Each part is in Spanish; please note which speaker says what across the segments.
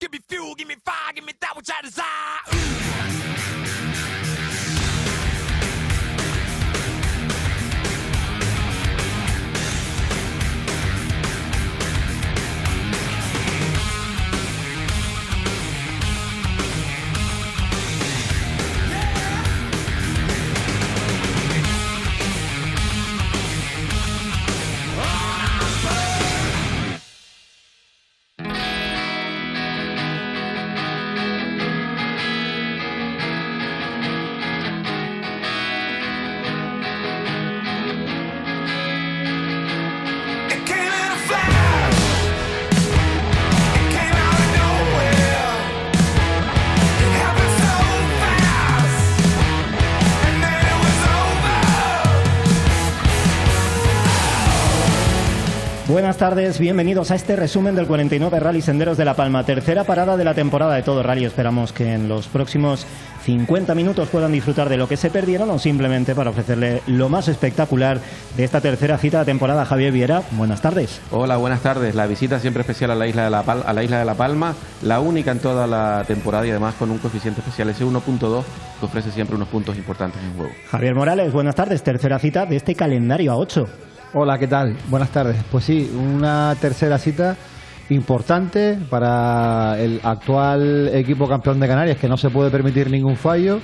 Speaker 1: give me fuel, give me fire, give me that which I desire.
Speaker 2: Buenas tardes, bienvenidos a este resumen del 49 Rally Senderos de La Palma, tercera parada de la temporada de Todo Rally. Esperamos que en los próximos 50 minutos puedan disfrutar de lo que se perdieron o simplemente para ofrecerle lo más espectacular de esta tercera cita de temporada. Javier Viera, buenas tardes.
Speaker 3: Hola, buenas tardes. La visita siempre especial a la isla de La Palma, la única en toda la temporada y además con un coeficiente especial, ese 1.2, que ofrece siempre unos puntos importantes en juego.
Speaker 2: Javier Morales, buenas tardes, tercera cita de este calendario a 8.
Speaker 4: Hola, ¿qué tal? Buenas tardes. Pues sí, una tercera cita importante para el actual equipo campeón de Canarias, que no se puede permitir ningún fallo,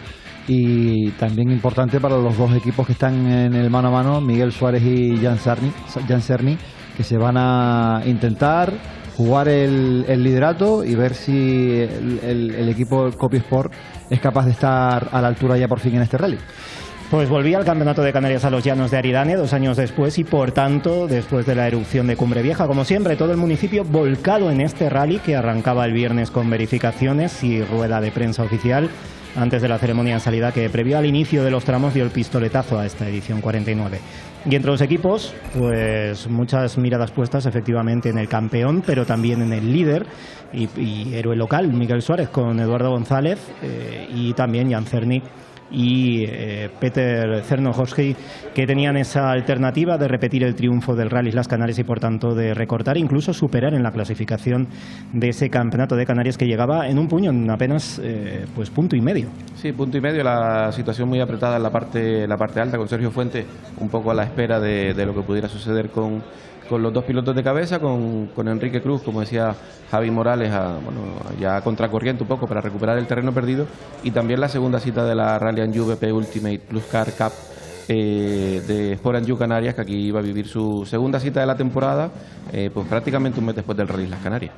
Speaker 4: y también importante para los dos equipos que están en el mano a mano, Miguel Suárez y Jan Cerny, que se van a intentar jugar el liderato y ver si el equipo Copiesport es capaz de estar a la altura ya por fin en este rally.
Speaker 2: Pues volvía al Campeonato de Canarias a los Llanos de Aridane 2 años después y por tanto después de la erupción de Cumbre Vieja. Como siempre, todo el municipio volcado en este rally que arrancaba el viernes con verificaciones y rueda de prensa oficial antes de la ceremonia de salida que previo al inicio de los tramos dio el pistoletazo a esta edición 49. Y entre los equipos, pues muchas miradas puestas efectivamente en el campeón, pero también en el líder y héroe local, Miguel Suárez, con Eduardo González y también Jan Cerny y Peter Czernochowski, que tenían esa alternativa de repetir el triunfo del Rally Las Canarias y por tanto de recortar e incluso superar en la clasificación de ese Campeonato de Canarias que llegaba en un puño, en apenas pues punto y medio.
Speaker 3: Sí, punto y medio, la situación muy apretada en la parte alta, con Sergio Fuentes un poco a la espera de lo que pudiera suceder con los dos pilotos de cabeza, con Enrique Cruz, como decía Javi Morales, ya a contracorriente un poco para recuperar el terreno perdido, y también la segunda cita de la Rally Anjou BP Ultimate Plus Car Cup de Sport Anjou Canarias, que aquí iba a vivir su segunda cita de la temporada, pues prácticamente un mes después del Rally Las Canarias.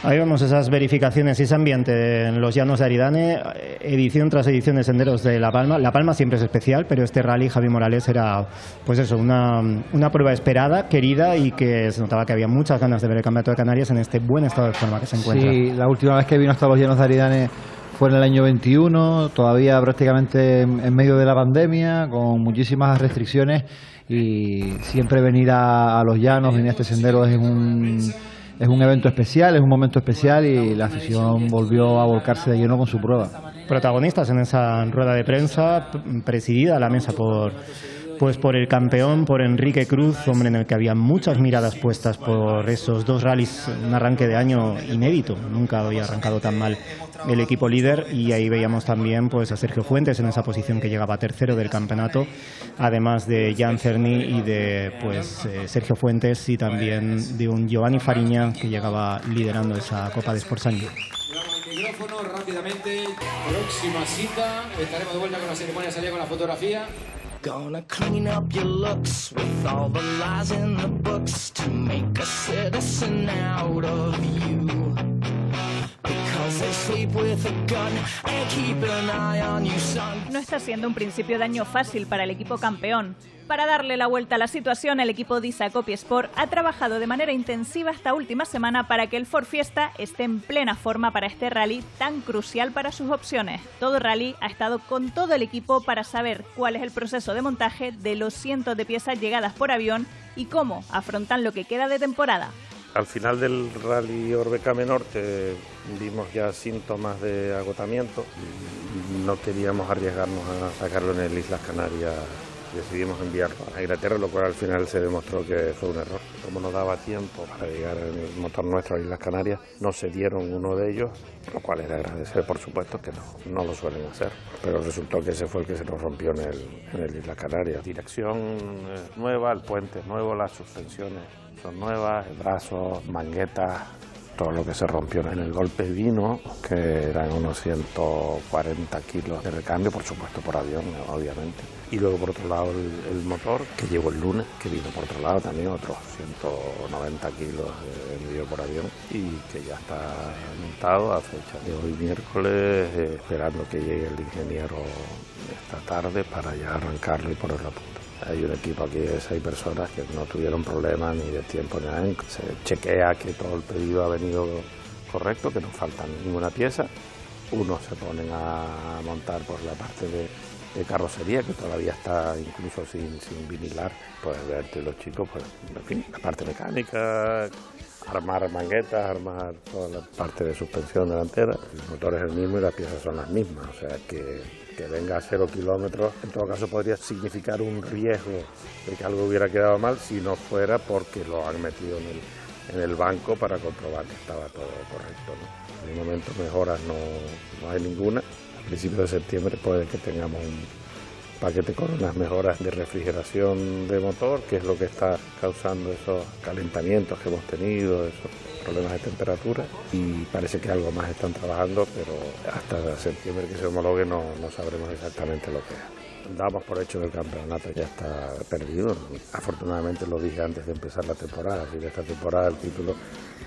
Speaker 2: Ahí vemos esas verificaciones y ese ambiente en los Llanos de Aridane, edición tras edición de Senderos de La Palma. La Palma siempre es especial, pero este rally, Javi Morales, era pues eso, una prueba esperada, querida, y que se notaba que había muchas ganas de ver el Campeonato de Canarias en este buen estado de forma que se encuentra.
Speaker 4: Sí, la última vez que vino hasta los Llanos de Aridane fue en el año 21, todavía prácticamente en medio de la pandemia, con muchísimas restricciones, y siempre venir a los Llanos, venir a este sendero es un evento especial, es un momento especial, y la afición volvió a volcarse de lleno con su prueba.
Speaker 2: Protagonistas en esa rueda de prensa, presidida a la mesa por el campeón, por Enrique Cruz, hombre en el que había muchas miradas puestas por esos dos rallies, un arranque de año inédito, nunca había arrancado tan mal el equipo líder, y ahí veíamos también pues a Sergio Fuentes en esa posición que llegaba tercero del campeonato, además de Jan Cerny y de Sergio Fuentes, y también de un Giovanni Fariña que llegaba liderando esa Copa de Sport Sanjou.
Speaker 5: Micrófono rápidamente, próxima cita, estaremos de vuelta con la ceremonia de salida con la fotografía.
Speaker 6: Gonna clean up your looks with all the lies in the books to make a citizen out of you. Because they sleep with a gun and keep an eye on you, son.
Speaker 7: No está siendo un principio de año fácil para el equipo campeón. Para darle la vuelta a la situación, el equipo Disa Copiesport ha trabajado de manera intensiva esta última semana para que el Ford Fiesta esté en plena forma para este rally tan crucial para sus opciones. Todo Rally ha estado con todo el equipo para saber cuál es el proceso de montaje de los cientos de piezas llegadas por avión y cómo afrontan lo que queda de temporada.
Speaker 8: Al final del Rally Orbecame Norte vimos ya síntomas de agotamiento. No queríamos arriesgarnos a sacarlo en el Islas Canarias Decidimos enviarlo a Inglaterra, lo cual al final se demostró que fue un error. Como no daba tiempo para llegar el motor nuestro a Islas Canarias, no se dieron uno de ellos, lo cual era agradecer, por supuesto, que no lo suelen hacer. Pero resultó que ese fue el que se nos rompió en el Islas Canarias. Dirección nueva, el puente es nuevo, las suspensiones son nuevas, el brazo, manguetas. Todo lo que se rompió en el golpe vino, que eran unos 140 kilos de recambio, por supuesto por avión, obviamente. Y luego por otro lado el motor, que llegó el lunes, que vino por otro lado también otros 190 kilos de envío por avión y que ya está montado a fecha de hoy miércoles, esperando que llegue el ingeniero esta tarde para ya arrancarlo y ponerlo a punto. Hay un equipo aquí de 6 personas que no tuvieron problemas ni de tiempo ni nada. Se chequea que todo el pedido ha venido correcto, que no falta ninguna pieza. Unos se ponen a montar por la parte de carrocería, que todavía está incluso sin vinilar. Puedes verte los chicos, pues, en fin, la parte mecánica, armar manguetas, armar toda la parte de suspensión delantera. El motor es el mismo y las piezas son las mismas, o sea que venga a 0 kilómetros, en todo caso podría significar un riesgo de que algo hubiera quedado mal si no fuera porque lo han metido en el banco para comprobar que estaba todo correcto, ¿no? De momento mejoras no hay ninguna. A principios de septiembre puede que tengamos un paquete con unas mejoras de refrigeración de motor, que es lo que está causando esos calentamientos que hemos tenido, esos problemas de temperatura, y parece que algo más están trabajando, pero hasta septiembre que se homologue no sabremos exactamente lo que es. Damos por hecho que el campeonato ya está perdido. Afortunadamente lo dije antes de empezar la temporada, así que esta temporada el título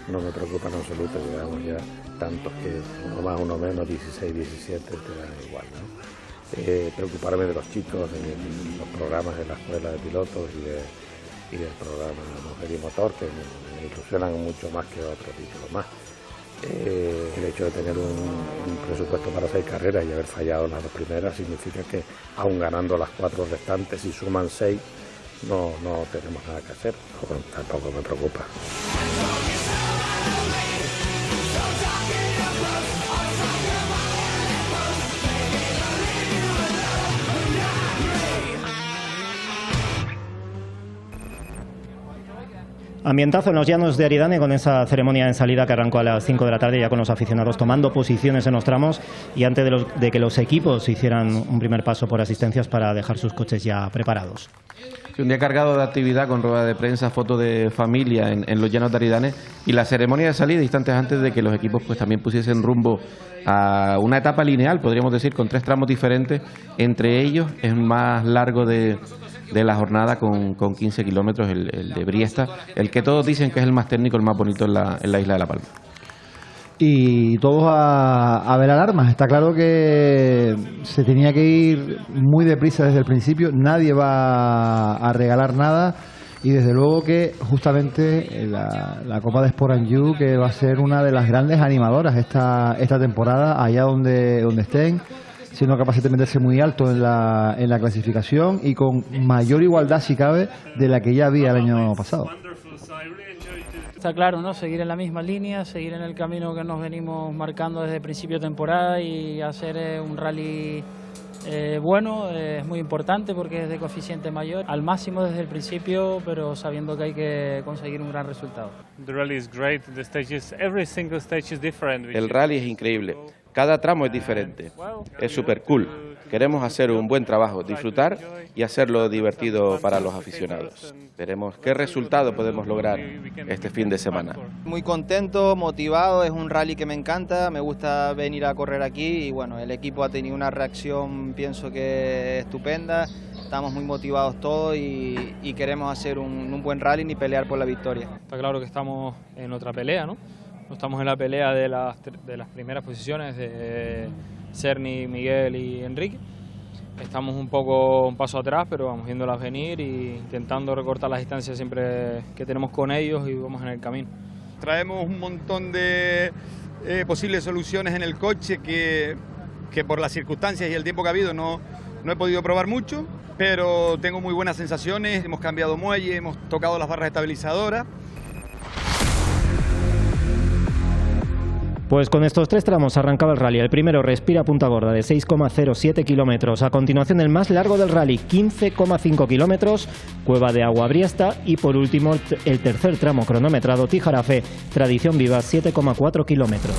Speaker 8: no me preocupa en absoluto. Llevamos ya tantos que uno más, uno menos, 16, 17, te dan igual, ¿no? Preocuparme de los chicos en los programas de la escuela de pilotos y del programa Mujer y Motor, que me ilusionan mucho más que otro título más. El hecho de tener un presupuesto para 6 carreras y haber fallado las 2 primeras significa que, aun ganando las 4 restantes, si suman 6, no tenemos nada que hacer. Bueno, tampoco me preocupa.
Speaker 2: Ambientazo en los llanos de Aridane con esa ceremonia de salida que arrancó a las 5 de la tarde, ya con los aficionados tomando posiciones en los tramos y antes de que los equipos hicieran un primer paso por asistencias para dejar sus coches ya preparados.
Speaker 3: Un día cargado de actividad con rueda de prensa, fotos de familia en los llanos de Aridane y la ceremonia de salida instantes antes de que los equipos pues también pusiesen rumbo a una etapa lineal, podríamos decir, con 3 tramos diferentes. Entre ellos es más largo de la jornada con 15 kilómetros, el de Briesta, el que todos dicen que es el más técnico, el más bonito en la isla de La Palma.
Speaker 4: Y todos a ver alarmas. Está claro que se tenía que ir muy deprisa desde el principio, nadie va a regalar nada y desde luego que justamente la Copa de Sport & You, que va a ser una de las grandes animadoras esta temporada, allá donde estén, siendo capaces de meterse muy alto en la clasificación y con mayor igualdad, si cabe, de la que ya había el año pasado.
Speaker 9: Está claro, ¿no? Seguir en la misma línea, seguir en el camino que nos venimos marcando desde el principio de temporada y hacer un rally bueno, es muy importante porque es de coeficiente mayor, al máximo desde el principio, pero sabiendo que hay que conseguir un gran resultado.
Speaker 3: El rally es increíble, cada tramo es diferente, es súper cool. Queremos hacer un buen trabajo, disfrutar y hacerlo divertido para los aficionados. Veremos qué resultado podemos lograr este fin de semana.
Speaker 10: Muy contento, motivado, es un rally que me encanta, me gusta venir a correr aquí y bueno, el equipo ha tenido una reacción, pienso que estupenda, estamos muy motivados todos y queremos hacer un buen rally y pelear por la victoria.
Speaker 9: Está claro que estamos en otra pelea, ¿no? No estamos en la pelea de las primeras posiciones de Cerny, Miguel y Enrique. Estamos un paso atrás, pero vamos viéndolas venir e intentando recortar las distancias siempre que tenemos con ellos y vamos en el camino.
Speaker 11: Traemos un montón de posibles soluciones en el coche que por las circunstancias y el tiempo que ha habido no he podido probar mucho, pero tengo muy buenas sensaciones. Hemos cambiado muelle, hemos tocado las barras estabilizadoras.
Speaker 2: Pues con estos 3 tramos arrancaba el rally. El primero, Respira Punta Gorda, de 6,07 kilómetros. A continuación, el más largo del rally, 15,5 kilómetros, Cueva de Agua Briesta. Y por último, el tercer tramo cronometrado, Tijarafe, Tradición Viva, 7,4 kilómetros.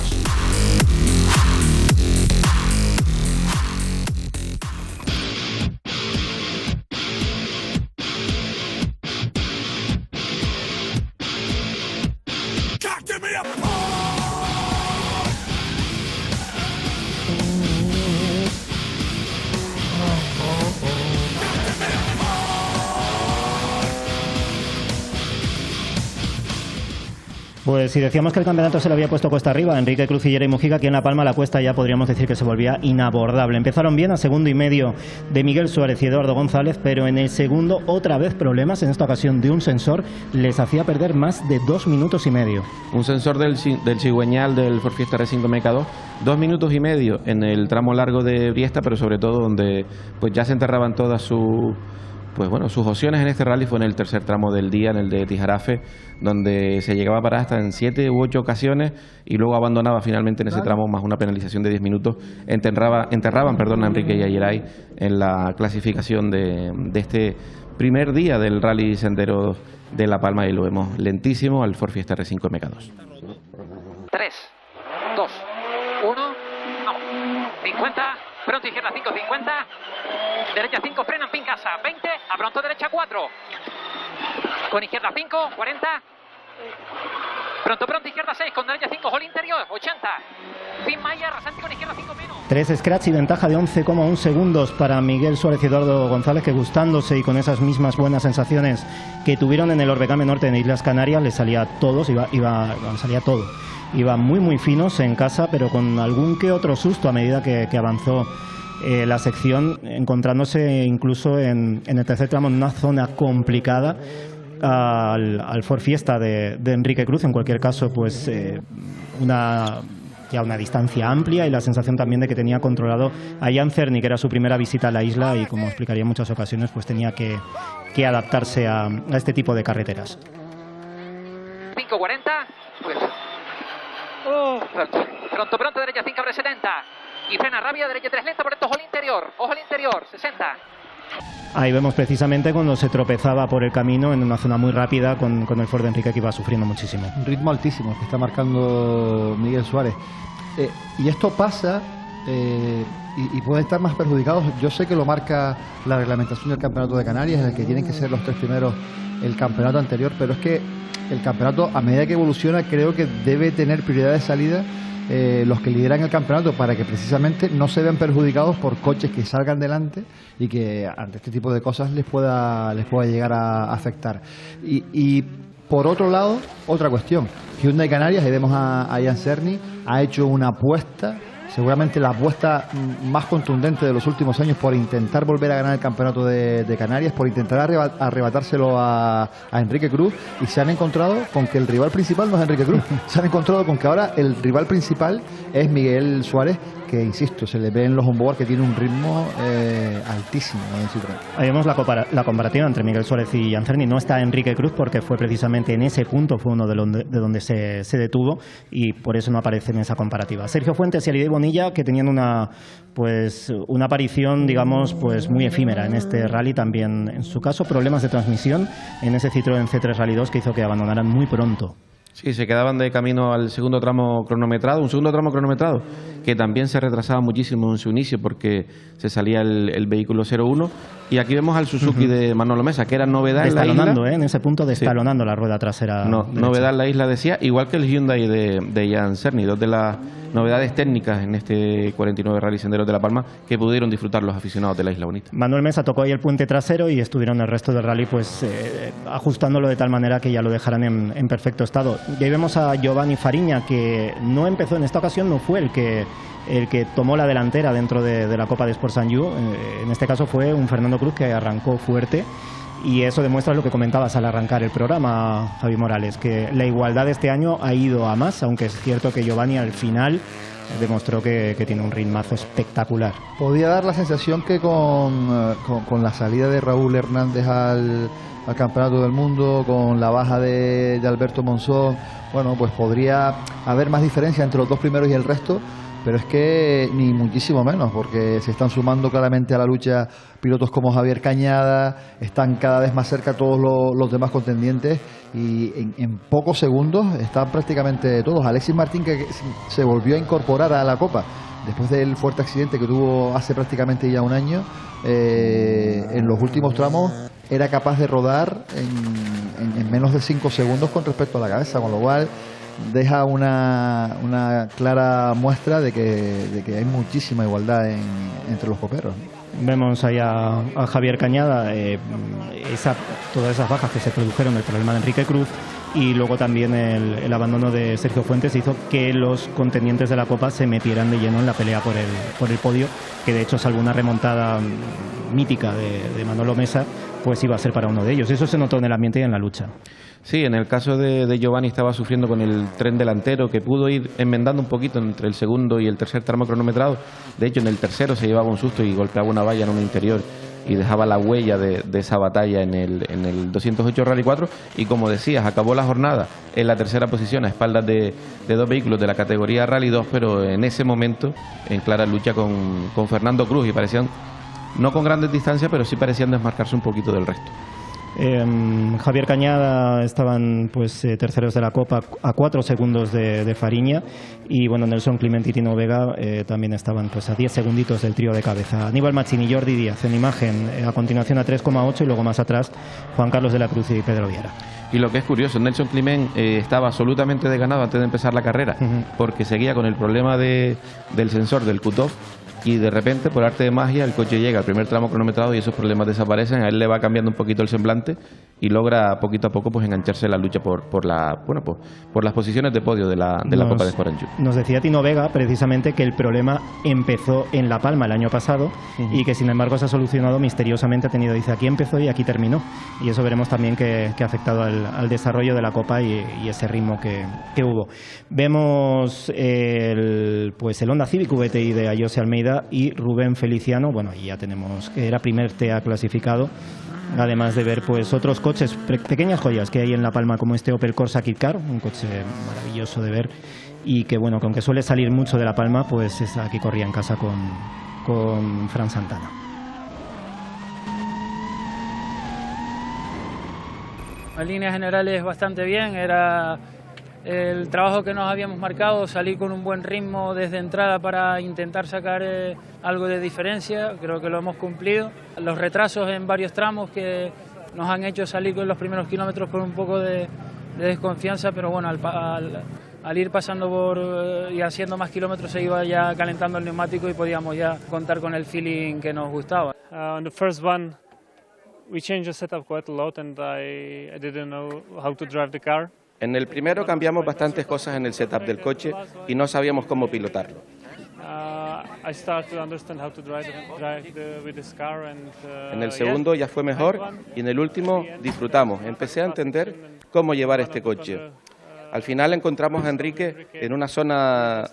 Speaker 2: Pues si decíamos que el campeonato se le había puesto cuesta arriba, Enrique Crucillera y Mujica, aquí en La Palma la cuesta ya podríamos decir que se volvía inabordable. Empezaron bien a 2,5 de Miguel Suárez y Eduardo González, pero en el segundo otra vez problemas, en esta ocasión de un sensor, les hacía perder más de 2,5 minutos.
Speaker 3: Un sensor del cigüeñal del Ford Fiesta R5 MK2, 2,5 minutos en el tramo largo de Briesta, pero sobre todo donde pues ya se enterraban todas sus opciones en este rally. Fue en el tercer tramo del día, en el de Tijarafe, donde se llegaba a parar hasta en 7 u 8 ocasiones y luego abandonaba finalmente en ese tramo, más una penalización de 10 minutos. Enterraban a Enrique y a Yeray en la clasificación de este primer día del rally sendero de La Palma, y lo vemos lentísimo al Ford Fiesta R5 MK2.
Speaker 12: 3, 2, 1, vamos. 50, pronto izquierda 5, 50. Derecha 5, frena en pin casa, 20, a pronto derecha 4. Con izquierda 5, 40. Pronto izquierda 6, con derecha 5, hall interior, 80. Fin Maya, rasante con izquierda 5 menos.
Speaker 2: 3 scratch y ventaja de 11,1 segundos para Miguel Suárez y Eduardo González, que gustándose y con esas mismas buenas sensaciones que tuvieron en el Orbecame Norte en Islas Canarias, les salía a todos, salía todo. Iban muy finos en casa, pero con algún que otro susto a medida que avanzó la sección, encontrándose incluso en el tercer tramo en una zona complicada al Ford Fiesta de Enrique Cruz. En cualquier caso, pues una distancia amplia, y la sensación también de que tenía controlado a Jan Cerny, que era su primera visita a la isla y, como explicaría en muchas ocasiones, pues tenía que adaptarse a este tipo de carreteras.
Speaker 12: 5.40, pues pronto derecha 5 abre 70 y frena rabia, derecha 3 lenta, por esto ojo al interior 60.
Speaker 2: Ahí vemos precisamente cuando se tropezaba por el camino en una zona muy rápida con el Ford de Enrique, que iba sufriendo muchísimo.
Speaker 4: Un ritmo altísimo que está marcando Miguel Suárez. Y esto pasa y pueden estar más perjudicados. Yo sé que lo marca la reglamentación del Campeonato de Canarias, en el que tienen que ser los 3 primeros el campeonato anterior, pero es que el campeonato, a medida que evoluciona, creo que debe tener prioridad de salida los que lideran el campeonato, para que precisamente no se vean perjudicados por coches que salgan delante y que ante este tipo de cosas les pueda llegar a afectar. Y por otro lado, otra cuestión, Hyundai Canarias, ahí vemos a Jan Cerny, ha hecho una apuesta, seguramente la apuesta más contundente de los últimos años, por intentar volver a ganar el campeonato de Canarias, por intentar arrebatárselo a Enrique Cruz, y se han encontrado con que el rival principal no es Enrique Cruz. Se han encontrado con que ahora el rival principal es Miguel Suárez, que, insisto, se le ve en los onboard que tiene un ritmo altísimo en Citroën.
Speaker 2: Ahí vemos la comparativa entre Miguel Suárez y Jan Cerny. No está Enrique Cruz porque fue precisamente en ese punto, fue uno de donde se detuvo, y por eso no aparece en esa comparativa. Sergio Fuentes y Alidei Bonilla, que tenían una aparición, digamos, pues muy efímera en este rally. También, en su caso, problemas de transmisión en ese Citroën C3 Rally 2 que hizo que abandonaran muy pronto.
Speaker 3: Sí, se quedaban de camino al segundo tramo cronometrado, que también se retrasaba muchísimo en su inicio porque se salía el vehículo 01. Y aquí vemos al Suzuki de Manolo Mesa, que era novedad en la isla.
Speaker 2: En ese punto destalonando la rueda trasera.
Speaker 3: Novedad en la isla, decía, igual que el Hyundai de Jan Cerny, 2 de las novedades técnicas en este 49 Rally Senderos de La Palma que pudieron disfrutar los aficionados de la Isla Bonita.
Speaker 2: Manuel Mesa tocó ahí el puente trasero y estuvieron el resto del rally ajustándolo de tal manera que ya lo dejaran en perfecto estado. Y ahí vemos a Giovanni Fariña, que no empezó en esta ocasión, no fue el que tomó la delantera dentro de la Copa de Sport Sanyu. En este caso fue un Fernando Cruz que arrancó fuerte, y eso demuestra lo que comentabas al arrancar el programa, Javi Morales, que la igualdad de este año ha ido a más, aunque es cierto que Giovanni al final demostró que tiene un ritmazo espectacular.
Speaker 4: Podía dar la sensación que con la salida de Raúl Hernández al Campeonato del Mundo, con la baja de Alberto Monzón, bueno, pues podría haber más diferencia entre los dos primeros y el resto, pero es que ni muchísimo menos, porque se están sumando claramente a la lucha pilotos como Javier Cañada, están cada vez más cerca todos los demás contendientes y en pocos segundos están prácticamente todos. Alexis Martín, que se volvió a incorporar a la Copa después del fuerte accidente que tuvo hace prácticamente ya un año, en los últimos tramos era capaz de rodar en menos de 5 segundos con respecto a la cabeza, con lo cual deja una clara muestra de que hay muchísima igualdad entre los coperos.
Speaker 2: Vemos ahí a Javier Cañada, todas esas bajas que se produjeron, el problema de Enrique Cruz y luego también el abandono de Sergio Fuentes hizo que los contendientes de la Copa se metieran de lleno en la pelea por el podio, que de hecho, salvo una remontada mítica de Manolo Mesa, pues iba a ser para uno de ellos. Eso se notó en el ambiente y en la lucha.
Speaker 3: Sí, en el caso de Giovanni estaba sufriendo con el tren delantero, que pudo ir enmendando un poquito entre el segundo y el tercer tramo cronometrado. De hecho, en el tercero se llevaba un susto y golpeaba una valla en un interior y dejaba la huella de esa batalla en el 208 Rally 4. Y como decías, acabó la jornada en la tercera posición a espaldas de dos vehículos de la categoría Rally 2, pero en ese momento en clara lucha con Fernando Cruz, y parecían, no con grandes distancias, pero sí parecían desmarcarse un poquito del resto.
Speaker 2: Javier Cañada estaban pues terceros de la Copa a 4 segundos de Fariña, y bueno, Nelson Clement y Tino Vega también estaban pues a 10 segunditos del trío de cabeza. Aníbal Machín y Jordi Díaz en imagen, a continuación a 3,8, y luego más atrás Juan Carlos de la Cruz y Pedro Viera.
Speaker 3: Y lo que es curioso, Nelson Clement estaba absolutamente desganado antes de empezar la carrera, porque seguía con el problema del sensor del cut-off, y de repente, por arte de magia, el coche llega al primer tramo cronometrado y esos problemas desaparecen. A él le va cambiando un poquito el semblante y logra poquito a poco pues engancharse en la lucha por las posiciones de podio de la Copa de Sport & Jug.
Speaker 2: Nos decía Tino Vega precisamente que el problema empezó en La Palma el año pasado y que sin embargo se ha solucionado misteriosamente. Dice, aquí empezó y aquí terminó, y eso veremos también que ha afectado al desarrollo de la Copa y ese ritmo que hubo. Vemos el Honda Civic VTI de Ayose Almeida y Rubén Feliciano, bueno, y ya tenemos que era primer TA clasificado, además de ver pues otros coches, pequeñas joyas que hay en La Palma, como este Opel Corsa Kit Car, un coche maravilloso de ver, y que bueno, que aunque suele salir mucho de La Palma, pues aquí corría en casa con Fran Santana.
Speaker 9: En líneas generales bastante bien, era el trabajo que nos habíamos marcado, salir con un buen ritmo desde entrada para intentar sacar algo de diferencia. Creo que lo hemos cumplido. Los retrasos en varios tramos que nos han hecho salir con los primeros kilómetros con un poco de desconfianza, pero bueno, al ir pasando y haciendo más kilómetros se iba ya calentando el neumático y podíamos ya contar con el feeling que nos gustaba.
Speaker 13: On the first one we changed the setup quite a lot and I didn't know how to drive the car.
Speaker 3: En el primero cambiamos bastantes cosas en el setup del coche y no sabíamos cómo pilotarlo. En el segundo ya fue mejor y en el último disfrutamos. Empecé a entender cómo llevar este coche. Al final encontramos a Enrique en una zona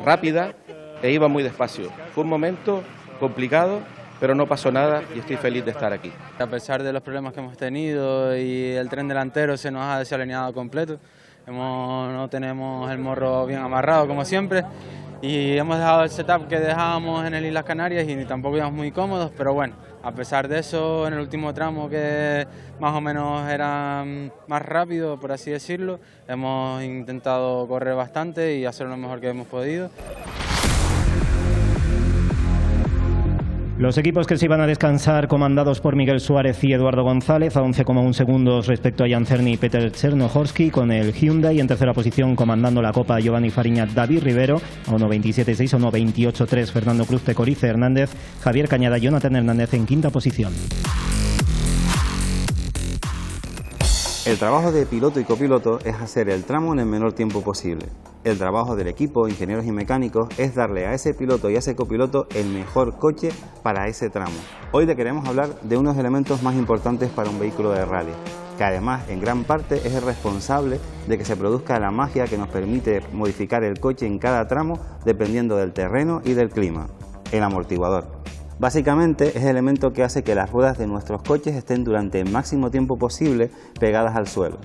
Speaker 3: rápida e iba muy despacio. Fue un momento complicado, pero no pasó nada y estoy feliz de estar aquí.
Speaker 10: A pesar de los problemas que hemos tenido y el tren delantero se nos ha desalineado completo, no tenemos el morro bien amarrado como siempre y hemos dejado el setup que dejábamos en el Islas Canarias y tampoco íbamos muy cómodos, pero bueno, a pesar de eso, en el último tramo que más o menos era más rápido, por así decirlo, hemos intentado correr bastante y hacer lo mejor que hemos podido.
Speaker 2: Los equipos que se iban a descansar, comandados por Miguel Suárez y Eduardo González, a 11,1 segundos respecto a Jan Cerny y Peter Czernohorski, con el Hyundai en tercera posición, comandando la Copa Giovanni Fariña, David Rivero, a 1.27.6, a 1.28.3 Fernando Cruz, Pecorice Hernández, Javier Cañada, Jonathan Hernández en quinta posición.
Speaker 14: El trabajo de piloto y copiloto es hacer el tramo en el menor tiempo posible. El trabajo del equipo, ingenieros y mecánicos, es darle a ese piloto y a ese copiloto el mejor coche para ese tramo. Hoy te queremos hablar de unos elementos más importantes para un vehículo de rally, que además en gran parte es el responsable de que se produzca la magia que nos permite modificar el coche en cada tramo dependiendo del terreno y del clima: el amortiguador. Básicamente es el elemento que hace que las ruedas de nuestros coches estén durante el máximo tiempo posible pegadas al suelo.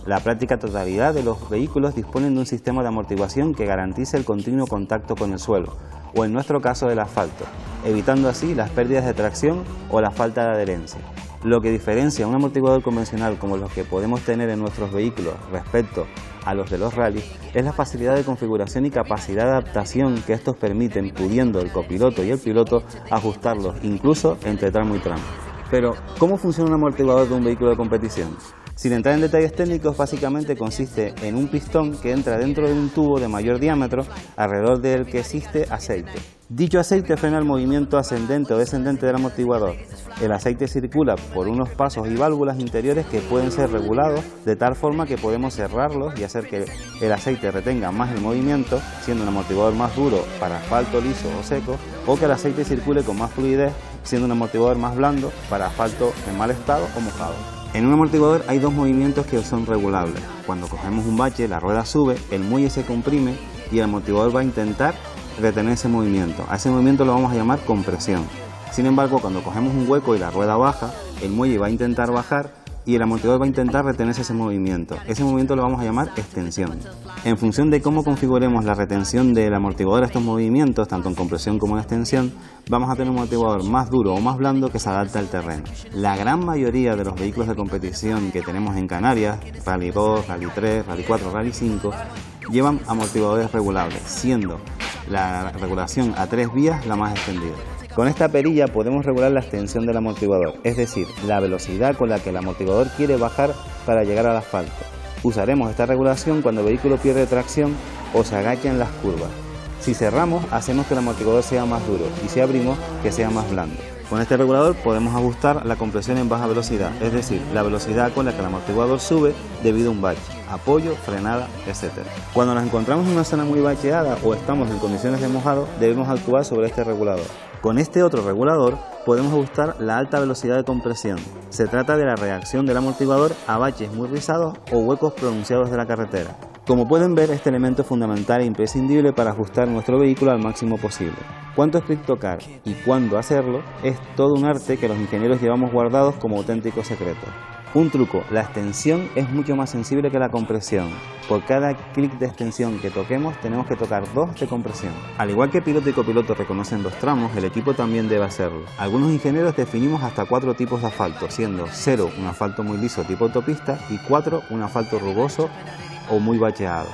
Speaker 14: La práctica totalidad de los vehículos disponen de un sistema de amortiguación que garantice el continuo contacto con el suelo, o en nuestro caso el asfalto, evitando así las pérdidas de tracción o la falta de adherencia. Lo que diferencia un amortiguador convencional como los que podemos tener en nuestros vehículos respecto a los de los rallies es la facilidad de configuración y capacidad de adaptación que estos permiten, pudiendo el copiloto y el piloto ajustarlos incluso entre tramo y tramo. Pero, ¿cómo funciona un amortiguador de un vehículo de competición? Sin entrar en detalles técnicos, básicamente consiste en un pistón que entra dentro de un tubo de mayor diámetro alrededor del que existe aceite. Dicho aceite frena el movimiento ascendente o descendente del amortiguador. El aceite circula por unos pasos y válvulas interiores que pueden ser regulados de tal forma que podemos cerrarlos y hacer que el aceite retenga más el movimiento, siendo un amortiguador más duro para asfalto liso o seco, o que el aceite circule con más fluidez, siendo un amortiguador más blando para asfalto en mal estado o mojado. En un amortiguador hay dos movimientos que son regulables. Cuando cogemos un bache, la rueda sube, el muelle se comprime y el amortiguador va a intentar retener ese movimiento. A ese movimiento lo vamos a llamar compresión. Sin embargo, cuando cogemos un hueco y la rueda baja, el muelle va a intentar bajar y el amortiguador va a intentar retenerse ese movimiento. Ese movimiento lo vamos a llamar extensión. En función de cómo configuremos la retención del amortiguador a estos movimientos, tanto en compresión como en extensión, vamos a tener un amortiguador más duro o más blando que se adapte al terreno. La gran mayoría de los vehículos de competición que tenemos en Canarias, Rally 2, Rally 3, Rally 4, Rally 5, llevan amortiguadores regulables, siendo la regulación a 3 vías la más extendida. Con esta perilla podemos regular la extensión del amortiguador, es decir, la velocidad con la que el amortiguador quiere bajar para llegar al asfalto. Usaremos esta regulación cuando el vehículo pierde tracción o se agacha en las curvas. Si cerramos, hacemos que el amortiguador sea más duro y si abrimos, que sea más blando. Con este regulador podemos ajustar la compresión en baja velocidad, es decir, la velocidad con la que el amortiguador sube debido a un bache, apoyo, frenada, etc. Cuando nos encontramos en una zona muy bacheada o estamos en condiciones de mojado, debemos actuar sobre este regulador. Con este otro regulador podemos ajustar la alta velocidad de compresión. Se trata de la reacción del amortiguador a baches muy rizados o huecos pronunciados de la carretera. Como pueden ver, este elemento es fundamental e imprescindible para ajustar nuestro vehículo al máximo posible. Cuánto split tocar y cuándo hacerlo es todo un arte que los ingenieros llevamos guardados como auténticos secretos. Un truco, la extensión es mucho más sensible que la compresión. Por cada clic de extensión que toquemos tenemos que tocar 2 de compresión. Al igual que piloto y copiloto reconocen los tramos, el equipo también debe hacerlo. Algunos ingenieros definimos hasta 4 tipos de asfalto, siendo 0 un asfalto muy liso tipo autopista y 4 un asfalto rugoso o muy bacheado.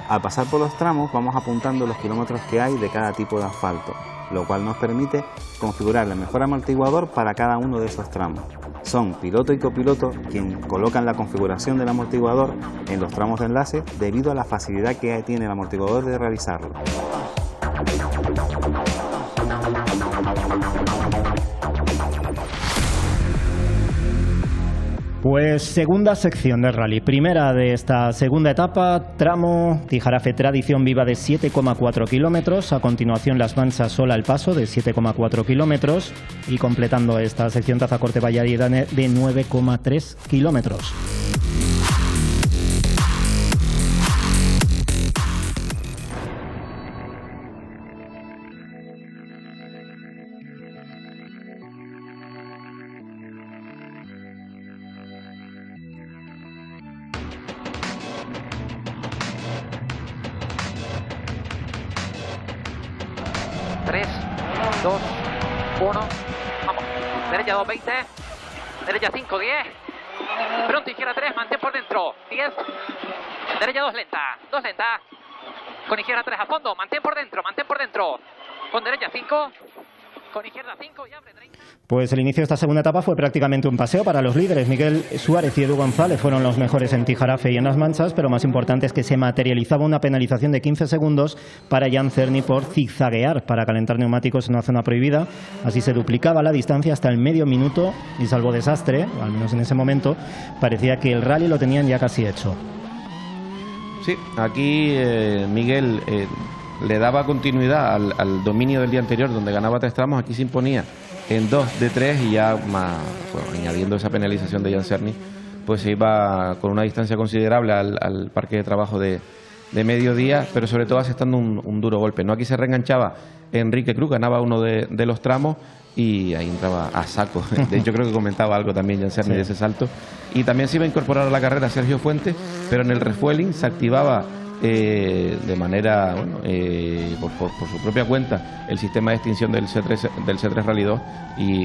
Speaker 14: Al pasar por los tramos vamos apuntando los kilómetros que hay de cada tipo de asfalto, lo cual nos permite configurar el mejor amortiguador para cada uno de esos tramos. Son piloto y copiloto quien colocan la configuración del amortiguador en los tramos de enlace debido a la facilidad que tiene el amortiguador de realizarlo.
Speaker 2: Pues segunda sección del rally, primera de esta segunda etapa, tramo Tijarafe Tradición Viva de 7,4 kilómetros, a continuación Las Mansas Sola al Paso de 7,4 kilómetros y completando esta sección Tazacorte Valladolid de 9,3 kilómetros.
Speaker 12: Derecha 2, 20. Derecha 5, 10. Pronto izquierda 3, mantén por dentro. 10. Derecha 2 lenta. 2 lenta. Con izquierda 3 a fondo. Mantén por dentro, mantén por dentro. Con derecha 5. Con izquierda 5 y abre 30.
Speaker 2: Pues el inicio de esta segunda etapa fue prácticamente un paseo para los líderes. Miguel Suárez y Edu González fueron los mejores en Tijarafe y en Las Mansas, pero más importante es que se materializaba una penalización de 15 segundos para Jan Cerny por zigzaguear para calentar neumáticos en una zona prohibida. Así se duplicaba la distancia hasta el medio minuto y salvo desastre, al menos en ese momento, parecía que el rally lo tenían ya casi hecho.
Speaker 3: Sí, aquí Miguel le daba continuidad al dominio del día anterior, donde ganaba 3 tramos. Aquí se imponía en 2 de 3 y ya más, bueno, añadiendo esa penalización de Jan Cerny, pues se iba con una distancia considerable al parque de trabajo de de mediodía, pero sobre todo asestando un duro golpe, ¿no? Aquí se reenganchaba Enrique Cruz, ganaba uno de los tramos y ahí entraba a saco. De hecho, creo que comentaba algo también Jan Serny de ese salto. Y también se iba a incorporar a la carrera Sergio Fuentes, pero en el refueling se activaba de manera, bueno, por su propia cuenta, el sistema de extinción del C3 Rally 2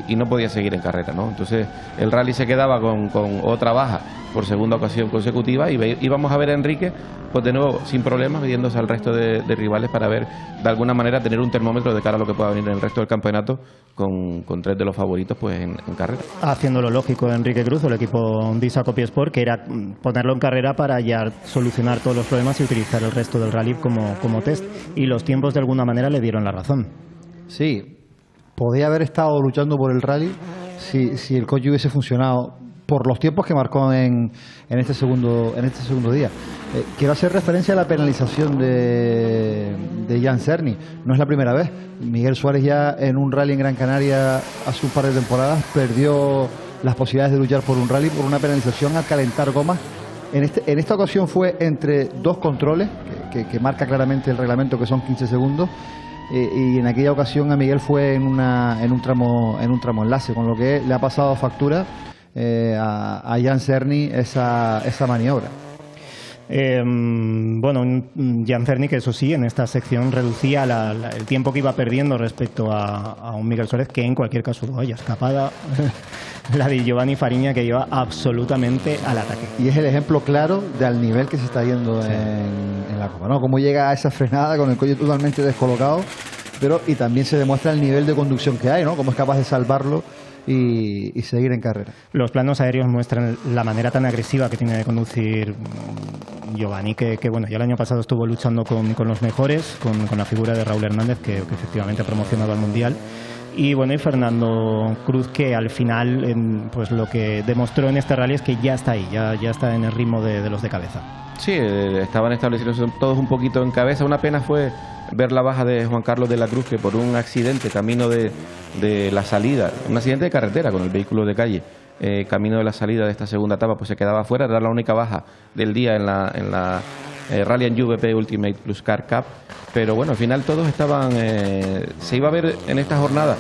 Speaker 3: y no podía seguir en carrera, ¿no? Entonces el rally se quedaba con otra baja por segunda ocasión consecutiva y íbamos a ver a Enrique pues de nuevo sin problemas midiéndose al resto de rivales para ver de alguna manera tener un termómetro de cara a lo que pueda venir en el resto del campeonato con tres de los favoritos pues en carrera.
Speaker 2: Haciendo lo lógico Enrique Cruz, el equipo Disa Copiesport, que era ponerlo en carrera para ya solucionar todos los problemas y utilizar el resto del rally como test, y los tiempos de alguna manera le dieron la razón.
Speaker 4: Sí, podía haber estado luchando por el rally si el coche hubiese funcionado por los tiempos que marcó en este segundo día. Quiero hacer referencia a la penalización de Jan Serny. No es la primera vez. Miguel Suárez ya en un rally en Gran Canaria hace un par de temporadas perdió las posibilidades de luchar por un rally por una penalización al calentar gomas. En esta ocasión fue entre dos controles que marca claramente el reglamento, que son 15 segundos. Y en aquella ocasión a Miguel fue en un tramo enlace, con lo que le ha pasado factura a Jan Serny esa maniobra.
Speaker 2: Bueno, Jan Serny, que eso sí, en esta sección reducía el tiempo que iba perdiendo respecto a un Miguel Suárez, que en cualquier caso, vaya escapada la de Giovanni Fariña, que lleva absolutamente al ataque.
Speaker 4: Y es el ejemplo claro del nivel que se está yendo en la Copa, ¿no? Cómo llega a esa frenada con el coche totalmente descolocado, y también se demuestra el nivel de conducción que hay, ¿no? Cómo es capaz de salvarlo y seguir en carrera.
Speaker 2: Los planos aéreos muestran la manera tan agresiva que tiene de conducir Giovanni, que bueno, ya el año pasado estuvo luchando con los mejores, con la figura de Raúl Hernández, que efectivamente ha promocionado al Mundial. Y bueno, y Fernando Cruz, que al final pues lo que demostró en este rally es que ya está ahí, ya está en el ritmo de los de cabeza.
Speaker 3: Sí, estaban establecidos todos un poquito en cabeza. Una pena fue ver la baja de Juan Carlos de la Cruz, que por un accidente camino de la salida, un accidente de carretera con el vehículo de calle, camino de la salida de esta segunda etapa, pues se quedaba fuera. Era la única baja del día en la Rally and VP Ultimate Plus Car Cup. Pero bueno, al final todos estaban, se iba a ver en esta jornada.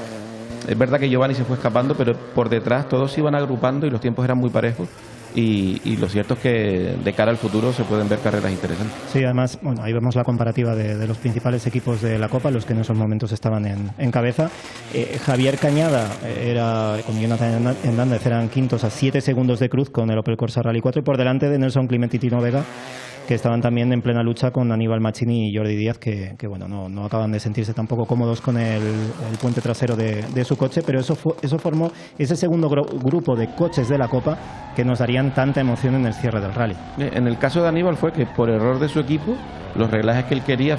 Speaker 3: Es verdad que Giovanni se fue escapando, pero por detrás todos se iban agrupando y los tiempos eran muy parejos. Y lo cierto es que de cara al futuro se pueden ver carreras interesantes.
Speaker 2: Sí, además, bueno, ahí vemos la comparativa de los principales equipos de la Copa, los que en esos momentos estaban en cabeza. Javier Cañada con Jonathan Hernández eran quintos a 7 segundos de Cruz con el Opel Corsa Rally 4, y por delante de Nelson Clement y Tino Vega, que estaban también en plena lucha con Aníbal Machini y Jordi Díaz, que bueno, no acaban de sentirse tampoco cómodos con el puente trasero de su coche, pero eso formó ese segundo grupo de coches de la Copa que nos darían tanta emoción en el cierre del rally.
Speaker 3: En el caso de Aníbal fue que por error de su equipo los reglajes que él quería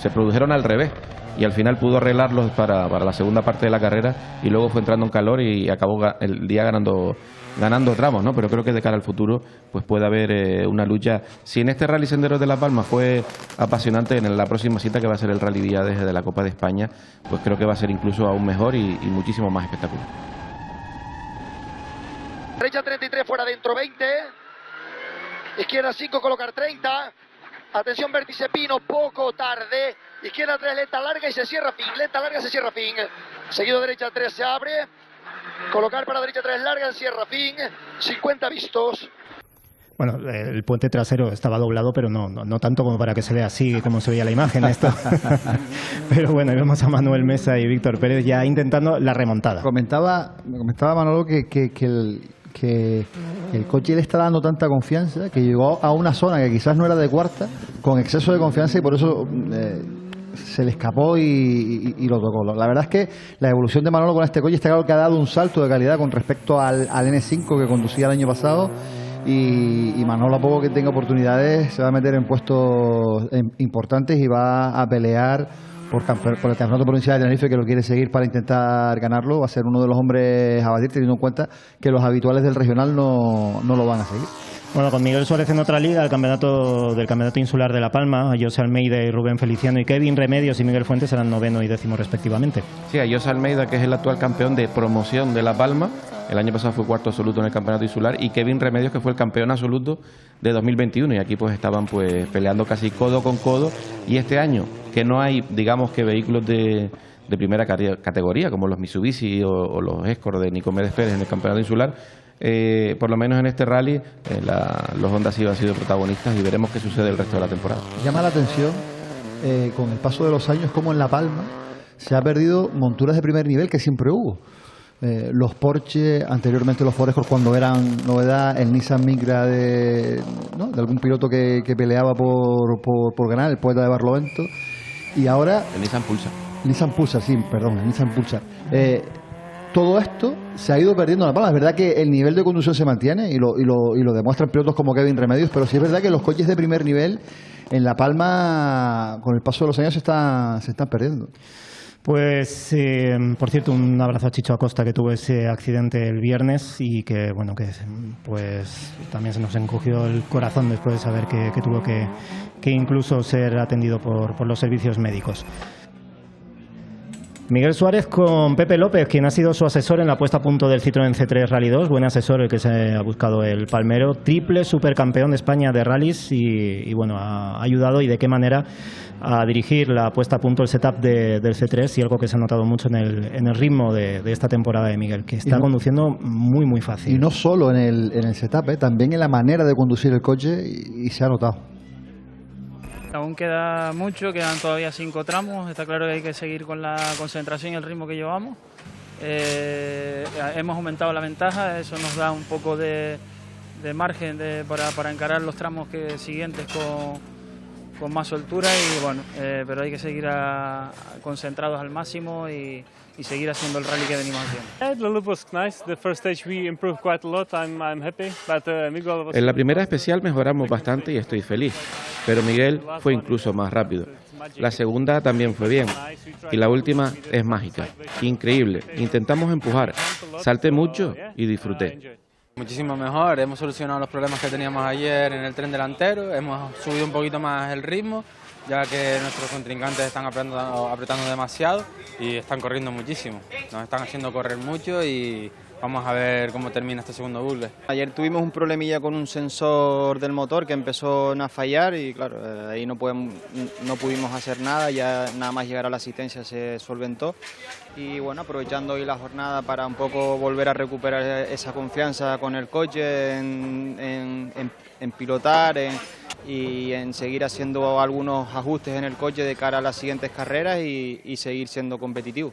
Speaker 3: se produjeron al revés, y al final pudo arreglarlos para la segunda parte de la carrera, y luego fue entrando en calor y acabó el día ganando tramos, ¿no? Pero creo que de cara al futuro pues puede haber una lucha. Si en este Rally Senderos de Las Palmas fue apasionante, en la próxima cita, que va a ser el Rally Vía desde la Copa de España, pues creo que va a ser incluso aún mejor y muchísimo más espectacular.
Speaker 15: Derecha 33, fuera dentro 20. Izquierda 5, colocar 30. Atención, vértice Pino, poco tarde. Izquierda 3, lenta larga y se cierra fin. Lenta larga, se cierra fin. Seguido derecha 3, se abre. Colocar para derecha 3 larga, cierra fin. 50 vistos.
Speaker 2: Bueno, el puente trasero estaba doblado, pero no tanto como para que se vea así como se veía la imagen esto. Pero bueno, vemos a Manuel Mesa y Víctor Pérez ya intentando la remontada.
Speaker 4: Me comentaba Manolo que el coche le está dando tanta confianza que llegó a una zona que quizás no era de cuarta, con exceso de confianza, y por eso se le escapó y lo tocó. La verdad es que la evolución de Manolo con este coche está claro que ha dado un salto de calidad con respecto al N5 que conducía el año pasado, y Manolo, a poco que tenga oportunidades, se va a meter en puestos importantes y va a pelear por el Campeonato Provincial de Tenerife, que lo quiere seguir para intentar ganarlo. Va a ser uno de los hombres a batir, teniendo en cuenta que los habituales del regional no lo van a seguir.
Speaker 2: Bueno, con Miguel Suárez en otra liga, del campeonato insular de La Palma, José Almeida y Rubén Feliciano y Kevin Remedios y Miguel Fuentes eran 9º y 10º respectivamente.
Speaker 3: Sí, a José Almeida, que es el actual campeón de promoción de La Palma, el año pasado fue 4º absoluto en el campeonato insular, y Kevin Remedios, que fue el campeón absoluto de 2021, y aquí pues estaban pues peleando casi codo con codo, y este año, que no hay, digamos que vehículos de primera categoría, como los Mitsubishi o los Escort de Nicomedes Pérez en el campeonato insular, por lo menos en este rally los Honda Civic han sido protagonistas y veremos qué sucede el resto de la temporada.
Speaker 4: Llama la atención con el paso de los años como en La Palma se ha perdido monturas de primer nivel que siempre hubo. Los Porsche, anteriormente los Ford Escort cuando eran novedad, el Nissan Micra de algún piloto que peleaba por ganar, el Poeta de Barlovento, y ahora
Speaker 3: el Nissan Pulsar.
Speaker 4: El Nissan Pulsar. Todo esto se ha ido perdiendo en La Palma. Es verdad que el nivel de conducción se mantiene y lo demuestran pilotos como Kevin Remedios, pero sí es verdad que los coches de primer nivel en La Palma, con el paso de los años, se están perdiendo.
Speaker 2: Pues, por cierto, un abrazo a Chicho Acosta, que tuvo ese accidente el viernes y que, bueno, que pues también se nos encogió el corazón después de saber que tuvo que incluso ser atendido por los servicios médicos. Miguel Suárez con Pepe López, quien ha sido su asesor en la puesta a punto del Citroën C3 Rally 2. Buen asesor el que se ha buscado el palmero. Triple supercampeón de España de rallies y bueno, ha ayudado y de qué manera a dirigir la puesta a punto, el setup del C3, y algo que se ha notado mucho en el ritmo de esta temporada de Miguel, que está conduciendo muy, muy fácil.
Speaker 4: Y no solo en el setup, también en la manera de conducir el coche y se ha notado.
Speaker 9: Aún queda mucho, quedan todavía 5 tramos, está claro que hay que seguir con la concentración y el ritmo que llevamos. Hemos aumentado la ventaja, eso nos da un poco de margen para encarar los tramos siguientes con más soltura, y bueno, pero hay que seguir concentrados al máximo y seguir haciendo el rally que venimos haciendo.
Speaker 13: The loop was nice. The first stage we improved quite a lot. I'm happy. But Miguel was...
Speaker 3: En la primera especial mejoramos bastante y estoy feliz, pero Miguel fue incluso más rápido. La segunda también fue bien y la última es mágica, increíble. Intentamos empujar, salté mucho y disfruté.
Speaker 16: Muchísimo mejor, hemos solucionado los problemas que teníamos ayer en el tren delantero, hemos subido un poquito más el ritmo, ya que nuestros contrincantes están apretando demasiado y están corriendo muchísimo. Nos están haciendo correr mucho y vamos a ver cómo termina este segundo bucle.
Speaker 10: Ayer tuvimos un problemilla con un sensor del motor que empezó a fallar y claro, ahí no pudimos hacer nada, ya nada más llegar a la asistencia se solventó. Y bueno, aprovechando hoy la jornada para un poco volver a recuperar esa confianza con el coche, en pilotar y en seguir haciendo algunos ajustes en el coche de cara a las siguientes carreras y seguir siendo competitivo.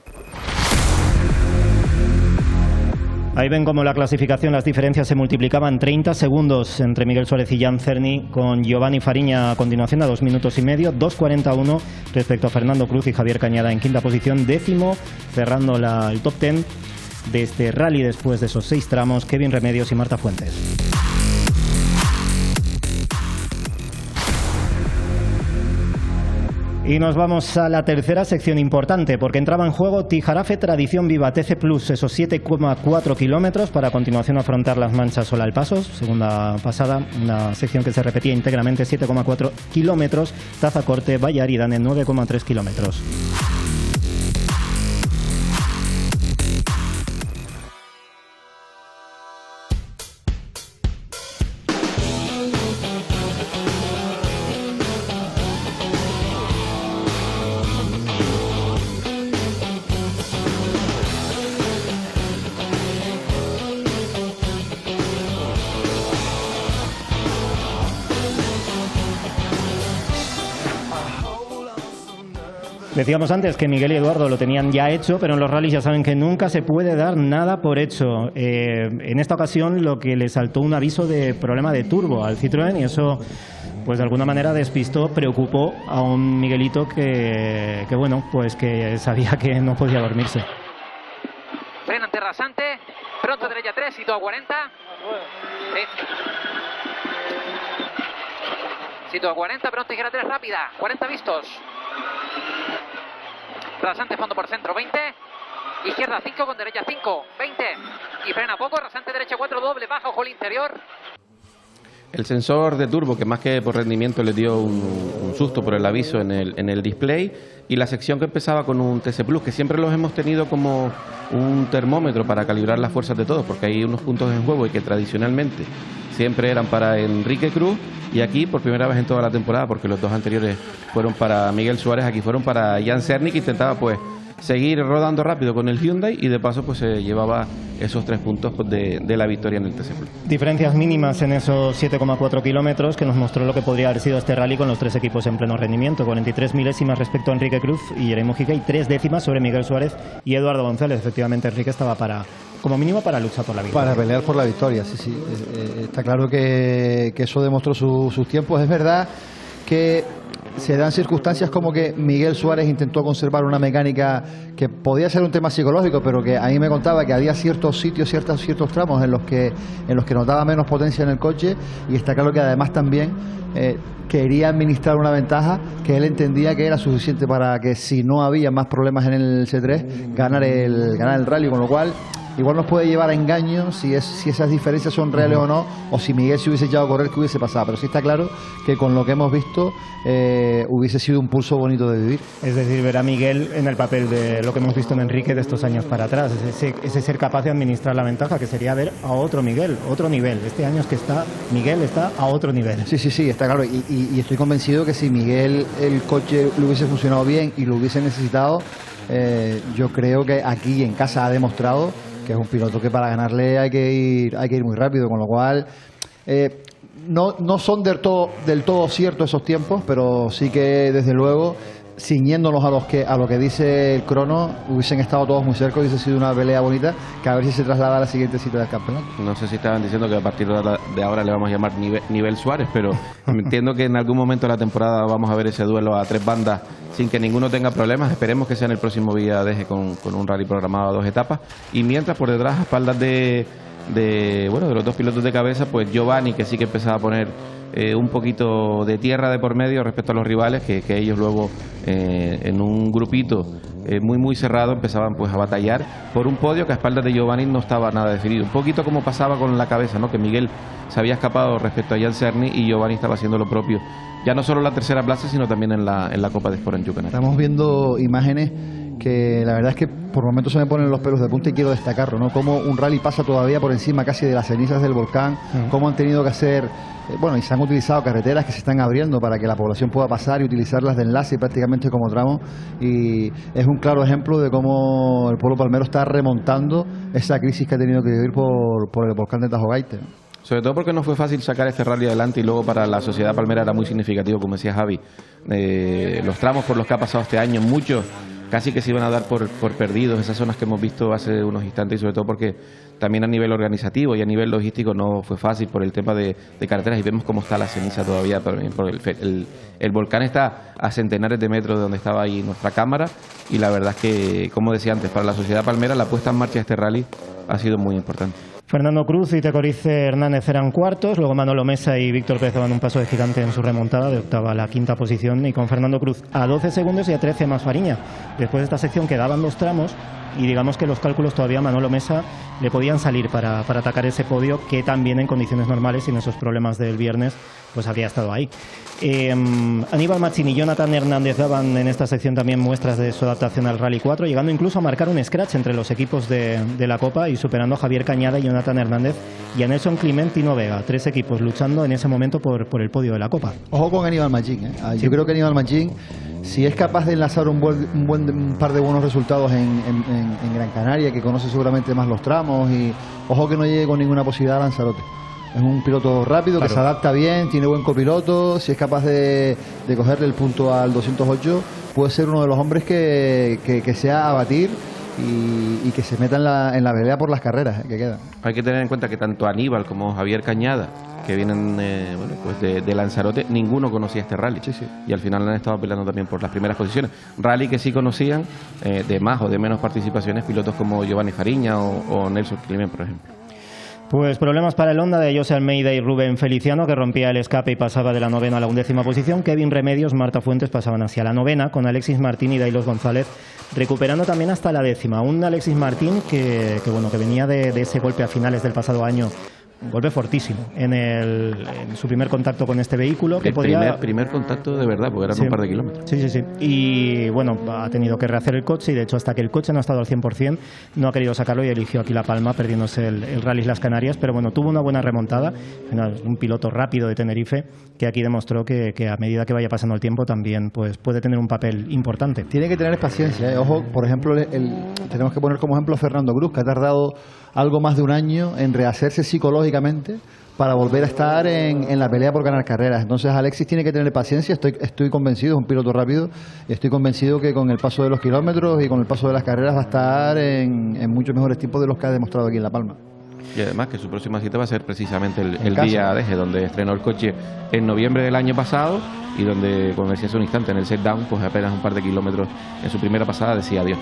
Speaker 2: Ahí ven cómo la clasificación, las diferencias se multiplicaban. 30 segundos entre Miguel Suárez y Jan Cerny, con Giovanni Fariña a continuación a 2 minutos y medio, 2.41 respecto a Fernando Cruz y Javier Cañada en quinta posición. 10º, cerrando el top 10 de este rally después de esos 6 tramos, Kevin Remedios y Marta Fuentes. Y nos vamos a la tercera sección importante, porque entraba en juego Tijarafe Tradición Viva TC Plus, esos 7,4 kilómetros para a continuación afrontar las Manchas Solalpasos. Segunda pasada, una sección que se repetía íntegramente, 7,4 kilómetros, Tazacorte, Valle Aridane, 9,3 kilómetros. Decíamos antes que Miguel y Eduardo lo tenían ya hecho, pero en los rallies ya saben que nunca se puede dar nada por hecho. En esta ocasión lo que le saltó un aviso de problema de turbo al Citroën y eso pues de alguna manera despistó, preocupó a un Miguelito que bueno, pues que sabía que no podía dormirse.
Speaker 12: Frena ante rasante, pronto derecha 3, sitio a 40. Sí. Sitio a 40, pronto izquierda 3, rápida, 40 vistos. Rasante fondo por centro, 20. Izquierda 5 con derecha 5, 20. Y frena poco, rasante derecha 4, doble, baja, ojo al interior.
Speaker 3: El sensor de turbo, que más que por rendimiento le dio un susto por el aviso en el display, y la sección que empezaba con un TC Plus, que siempre los hemos tenido como un termómetro para calibrar las fuerzas de todos, porque hay unos puntos en juego y que tradicionalmente siempre eran para Enrique Cruz, y aquí por primera vez en toda la temporada, porque los dos anteriores fueron para Miguel Suárez, aquí fueron para Jan Cerny, que intentaba pues seguir rodando rápido con el Hyundai y de paso pues se llevaba esos 3 puntos de la victoria en el TC Plus.
Speaker 2: Diferencias mínimas en esos 7,4 kilómetros que nos mostró lo que podría haber sido este rally con los 3 equipos en pleno rendimiento. 43 milésimas respecto a Enrique Cruz y Jeremy Mujica y 3 décimas sobre Miguel Suárez y Eduardo González. Efectivamente Enrique estaba como mínimo para luchar por la victoria.
Speaker 4: Para pelear por la victoria, sí. Está claro que eso demostró sus tiempos. Es verdad que se dan circunstancias como que Miguel Suárez intentó conservar una mecánica que podía ser un tema psicológico, pero que a mí me contaba que había ciertos sitios, ciertos tramos en los que notaba menos potencia en el coche, y está claro que además también quería administrar una ventaja que él entendía que era suficiente para que, si no había más problemas en el C3, ganar el rally, con lo cual igual nos puede llevar a engaño si esas diferencias son reales o no, o si Miguel se hubiese echado a correr, que hubiese pasado. Pero sí está claro que con lo que hemos visto hubiese sido un pulso bonito de vivir.
Speaker 2: Es decir, ver a Miguel en el papel de lo que hemos visto en Enrique de estos años para atrás, ese ser capaz de administrar la ventaja, que sería ver a otro Miguel, otro nivel. Este año es que Miguel está a otro nivel.
Speaker 4: Sí, está claro. Y estoy convencido que si Miguel el coche le hubiese funcionado bien y lo hubiese necesitado, yo creo que aquí en casa ha demostrado que es un piloto que para ganarle hay que ir muy rápido, con lo cual no son del todo ciertos esos tiempos, pero sí que desde luego, ciñéndonos a lo que dice el crono, hubiesen estado todos muy cerca y hubiese sido una pelea bonita, que a ver si se traslada a la siguiente cita del campeonato.
Speaker 3: No sé si estaban diciendo que a partir de ahora le vamos a llamar nivel Suárez, pero entiendo que en algún momento de la temporada vamos a ver ese duelo a 3 bandas sin que ninguno tenga problemas. Esperemos que sea en el próximo Villadeje con un rally programado a 2 etapas, y mientras por detrás, a espaldas de los 2 pilotos de cabeza, pues Giovanni, que sí que empezaba a poner un poquito de tierra de por medio respecto a los rivales, que ellos luego en un grupito muy cerrado empezaban pues a batallar por un podio que a espaldas de Giovanni no estaba nada definido, un poquito como pasaba con la cabeza, ¿no? Que Miguel se había escapado respecto a Jan Cerny y Giovanni estaba haciendo lo propio, ya no solo en la tercera plaza sino también en la Copa de Sport en Yucatán.
Speaker 4: Estamos viendo imágenes que la verdad es que por momentos se me ponen los pelos de punta, y quiero destacarlo, ¿no? Cómo un rally pasa todavía por encima casi de las cenizas del volcán, cómo han tenido que hacer, y se han utilizado carreteras que se están abriendo para que la población pueda pasar y utilizarlas de enlace prácticamente como tramo, y es un claro ejemplo de cómo el pueblo palmero está remontando esa crisis que ha tenido que vivir por el volcán de Tajo Gaite, ¿no?
Speaker 3: Sobre todo porque no fue fácil sacar este rally adelante, y luego para la sociedad palmera era muy significativo, como decía Javi, los tramos por los que ha pasado este año, muchos casi que se iban a dar por perdidos, esas zonas que hemos visto hace unos instantes, y sobre todo porque también a nivel organizativo y a nivel logístico no fue fácil por el tema de carreteras, y vemos cómo está la ceniza todavía, por el volcán está a centenares de metros de donde estaba ahí nuestra cámara, y la verdad es que, como decía antes, para la sociedad palmera la puesta en marcha de este rally ha sido muy importante.
Speaker 2: Fernando Cruz y Tecorice Hernández eran cuartos, luego Manolo Mesa y Víctor Pérez daban un paso de gigante en su remontada, de octava a la quinta posición, y con Fernando Cruz a 12 segundos y a 13 más Fariña. Después de esta sección quedaban 2 tramos, y digamos que los cálculos todavía a Manolo Mesa le podían salir para atacar ese podio, que también en condiciones normales, sin esos problemas del viernes, pues habría estado ahí. Aníbal Machín y Jonathan Hernández daban en esta sección también muestras de su adaptación al Rally 4, llegando incluso a marcar un scratch entre los equipos de la Copa y superando a Javier Cañada y Jonathan Hernández y a Nelson Clement y Tino Vega, 3 equipos luchando en ese momento por el podio de la Copa.
Speaker 4: Ojo con Aníbal Machín, ¿eh? Yo creo que Aníbal Machín, si es capaz de enlazar un par de buenos resultados en Gran Canaria, que conoce seguramente más los tramos, y ojo que no llegue con ninguna posibilidad a Lanzarote. Es un piloto rápido, claro, que se adapta bien, tiene buen copiloto, si es capaz de cogerle el punto al 208, puede ser uno de los hombres que sea a batir y que se meta en la pelea por las carreras que quedan.
Speaker 3: Hay que tener en cuenta que tanto Aníbal como Javier Cañada, que vienen de Lanzarote, ninguno conocía este rally.
Speaker 4: Sí.
Speaker 3: Y al final han estado peleando también por las primeras posiciones. Rally que sí conocían, de más o de menos participaciones, pilotos como Giovanni Fariña o Nelson Clement, por ejemplo.
Speaker 2: Pues problemas para el Honda de José Almeida y Rubén Feliciano, que rompía el escape y pasaba de la 9ª a la 11ª posición. Kevin Remedios, Marta Fuentes pasaban hacia la 9ª, con Alexis Martín y Dailos González recuperando también hasta la 10ª. Un Alexis Martín que venía de ese golpe a finales del pasado año golpe fortísimo en su primer contacto con este vehículo. Que
Speaker 3: primer contacto de verdad, porque eran un par de kilómetros.
Speaker 2: Sí. Y bueno, ha tenido que rehacer el coche y de hecho hasta que el coche no ha estado al 100% no ha querido sacarlo y eligió aquí La Palma, perdiéndose el Rally Las Canarias. Pero bueno, tuvo una buena remontada. Un piloto rápido de Tenerife que aquí demostró que a medida que vaya pasando el tiempo también pues puede tener un papel importante.
Speaker 4: Tiene que tener paciencia, ¿eh? Ojo, por ejemplo, tenemos que poner como ejemplo a Fernando Cruz, que ha tardado algo más de un año en rehacerse psicológicamente para volver a estar en la pelea por ganar carreras. Entonces Alexis tiene que tener paciencia. Estoy convencido, es un piloto rápido, y estoy convencido que con el paso de los kilómetros y con el paso de las carreras va a estar en muchos mejores tiempos de los que ha demostrado aquí en La Palma.
Speaker 3: Y además que su próxima cita va a ser precisamente el día Adeje, donde estrenó el coche en noviembre del año pasado y donde, como decía hace un instante, en el set down, pues apenas un par de kilómetros en su primera pasada decía adiós.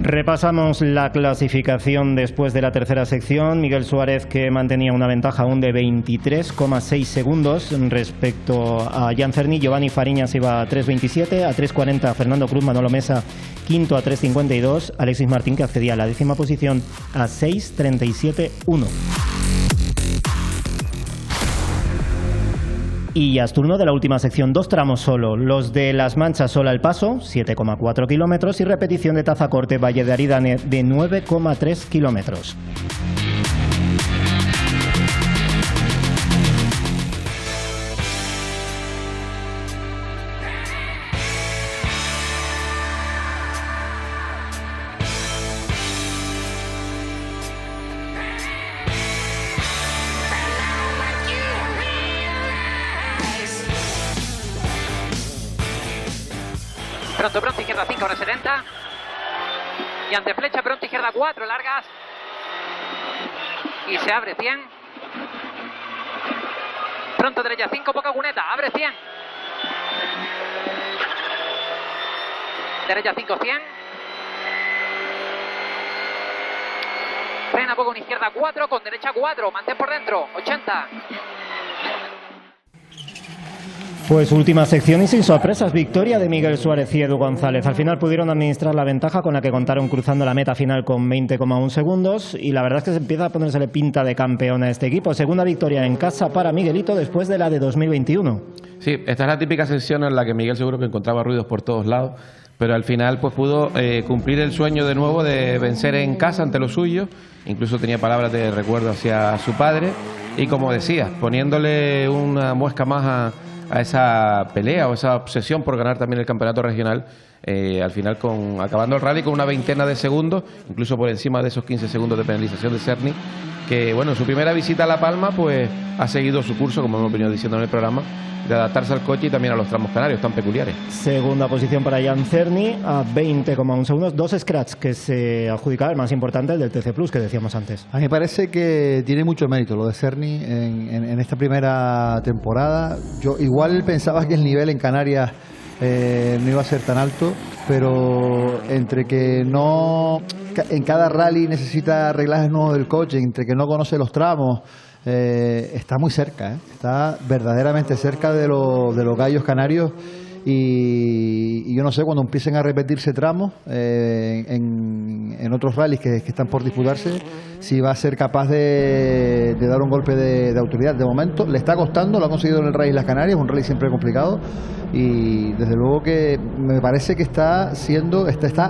Speaker 2: Repasamos la clasificación después de la tercera sección. Miguel Suárez, que mantenía una ventaja aún de 23,6 segundos respecto a Jan Cerny. Giovanni Fariñas iba a 3.27, a 3.40 Fernando Cruz, Manolo Mesa quinto a 3.52, Alexis Martín, que accedía a la 10ª posición, a 6.37.1. Y ya es turno de la última sección, 2 tramos solo, los de Las Manchas Sola El Paso, 7,4 kilómetros, y repetición de Tazacorte Valle de Aridane de 9,3 kilómetros.
Speaker 12: Pronto, izquierda 5, ahora 70. Y ante flecha, pronto, izquierda 4, largas. Y se abre 100. Pronto, derecha 5, poca cuneta, abre 100. Derecha 5, 100. Frena poco, una izquierda 4, con derecha 4, mantén por dentro, 80.
Speaker 2: Pues última sección y sin sorpresas, victoria de Miguel Suárez y Edu González. Al final pudieron administrar la ventaja con la que contaron cruzando la meta final con 20,1 segundos y la verdad es que se empieza a ponérsele pinta de campeón a este equipo. Segunda victoria en casa para Miguelito después de la de 2021.
Speaker 3: Sí, esta es la típica sección en la que Miguel seguro que encontraba ruidos por todos lados, pero al final pues pudo cumplir el sueño de nuevo de vencer en casa ante los suyos. Incluso tenía palabras de recuerdo hacia su padre y, como decía, poniéndole una muesca más a esa pelea o esa obsesión por ganar también el campeonato regional, al final acabando el rally con una veintena de segundos, incluso por encima de esos 15 segundos de penalización de Cerny, que bueno, en su primera visita a La Palma pues ha seguido su curso, como hemos venido diciendo en el programa, de adaptarse al coche y también a los tramos canarios tan peculiares.
Speaker 2: Segunda posición para Jan Cerny a 20,1 segundos, 2 scratch que se adjudicaba, el más importante, el del TC Plus que decíamos antes.
Speaker 4: A mí me parece que tiene mucho mérito lo de Cerny en esta primera temporada. Yo igual pensaba que el nivel en Canarias no iba a ser tan alto, pero entre que en cada rally necesita arreglajes nuevos del coche, entre que no conoce los tramos, está muy cerca, está verdaderamente cerca de los gallos canarios y yo no sé, cuando empiecen a repetirse tramos en otros rallies que están por disputarse, si va a ser capaz de dar un golpe de autoridad. De momento le está costando, lo ha conseguido en el Rally Las Canarias, un rally siempre complicado, y desde luego que me parece que está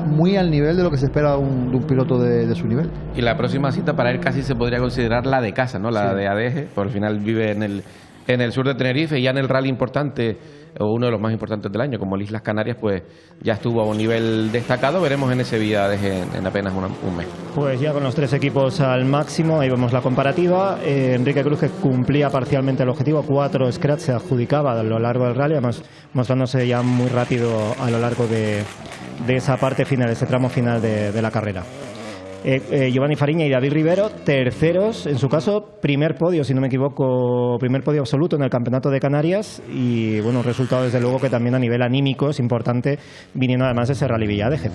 Speaker 4: muy al nivel de lo que se espera de un piloto de su nivel.
Speaker 3: Y la próxima cita para él casi se podría considerar la de casa, ¿no? La de Adeje, por el final vive en el sur de Tenerife, y ya en el rally importante, o uno de los más importantes del año, como el Islas Canarias, pues ya estuvo a un nivel destacado. Veremos en ese Vía Adeje en apenas un mes.
Speaker 2: Pues ya con los 3 equipos al máximo, ahí vemos la comparativa. Enrique Cruz, que cumplía parcialmente el objetivo, 4 scratch se adjudicaba a lo largo del rally, además mostrándose ya muy rápido a lo largo de esa parte final, ese tramo final de la carrera. Giovanni Fariña y David Rivero, terceros, en su caso, primer podio, si no me equivoco, primer podio absoluto en el Campeonato de Canarias, y bueno, un resultado desde luego que también a nivel anímico es importante, viniendo además de ese Rally Villa Adeje.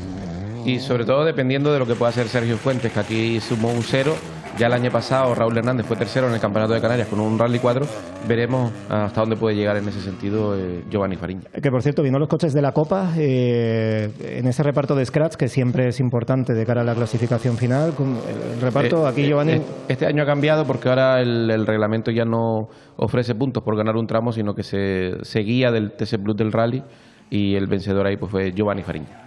Speaker 3: Y sobre todo dependiendo de lo que pueda hacer Sergio Fuentes, que aquí sumó un 0, Ya el año pasado Raúl Hernández fue tercero en el Campeonato de Canarias con un Rally 4. Veremos hasta dónde puede llegar en ese sentido Giovanni Fariña.
Speaker 2: Que por cierto, viendo los coches de la Copa, en ese reparto de scratch, que siempre es importante de cara a la clasificación final, el reparto aquí, Giovanni...
Speaker 3: Este año ha cambiado porque ahora el reglamento ya no ofrece puntos por ganar un tramo, sino que se guía del TC Plus del Rally, y el vencedor ahí pues fue Giovanni Fariña.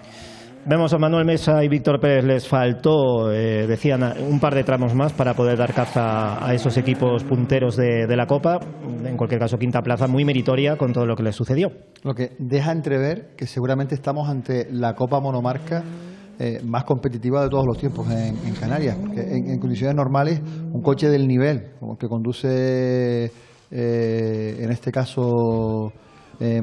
Speaker 2: Vemos a Manuel Mesa y Víctor Pérez, les faltó, decían, un par de tramos más para poder dar caza a esos equipos punteros de la Copa. En cualquier caso, quinta plaza muy meritoria con todo lo que les sucedió.
Speaker 4: Lo que deja entrever que seguramente estamos ante la Copa monomarca más competitiva de todos los tiempos en Canarias, porque en condiciones normales un coche del nivel, como el que conduce en este caso